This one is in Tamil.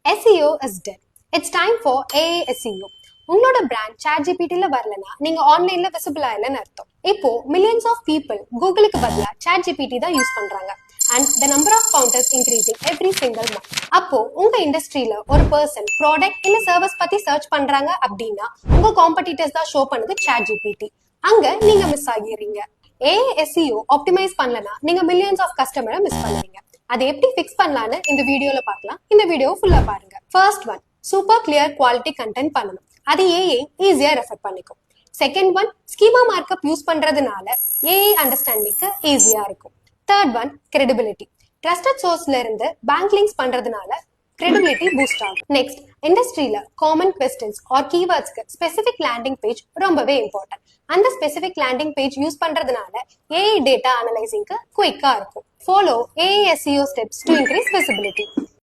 SEO is dead. It's time for AI SEO. உங்களோட பிராண்ட் ChatGPT-ல வரலனா நீங்க ஆன்லைன்ல விசிபிள் ஆகலன்னு அர்த்தம். இப்போ millions of people கூகுளுக்கு பதிலா ChatGPT தான் யூஸ் பண்றாங்க. And the number of counters increasing every single month. அப்போ உங்க இண்டஸ்ட்ரியில ஒரு பர்சன் ப்ராடக்ட் இல்ல சர்வீஸ் பத்தி சர்ச் பண்றாங்க அப்படின்னா உங்க காம்படிட்டர்ஸ் தான் ஷோ பண்ணுது ChatGPT. அங்க நீங்க மிஸ் ஆகிடுறீங்க. AI SEO ஆப்டிமைஸ் பண்ணலனா நீங்க மில்லியன்ஸ் ஆஃப் கஸ்டமரை மிஸ் பண்ணுவீங்க. அதை எப்படி ஃபிக்ஸ் பண்ணலான்னு இந்த வீடியோல பார்க்கலாம். இந்த வீடியோ ஃபுல்லா பாருங்க. First one, super clear quality content பண்ணணும். அது ஏஐ ஈஸியா ரெஃபர் பண்ணிக்கும். Second one, schema markup use பண்றதுனால ஏஐ அண்டர்ஸ்டாண்டிங்க்கு ஈஸியா இருக்கும். Third one, credibility. ட்ரஸ்டட் சோர்ஸ்ல இருந்து பேங்க் லிங்க்ஸ் பண்றதுனால credibility பூஸ்ட் ஆகும். நெக்ஸ்ட், இண்டஸ்ட்ரியில காமன் கொஸ்டின்ஸ் ஆர் கீவேர்ட்ஸ்க்கு ஸ்பெசிபிக் லேண்டிங் பேஜ் ரொம்பவே இம்பார்ட்டன்ட். அந்த ஸ்பெசிபிக் லேண்டிங் பேஜ் யூஸ் பண்றதுனால ஏஐ டேட்டா அனலைசிங்க்கு குயிக்கா இருக்கும். Follow AI SEO steps to increase visibility.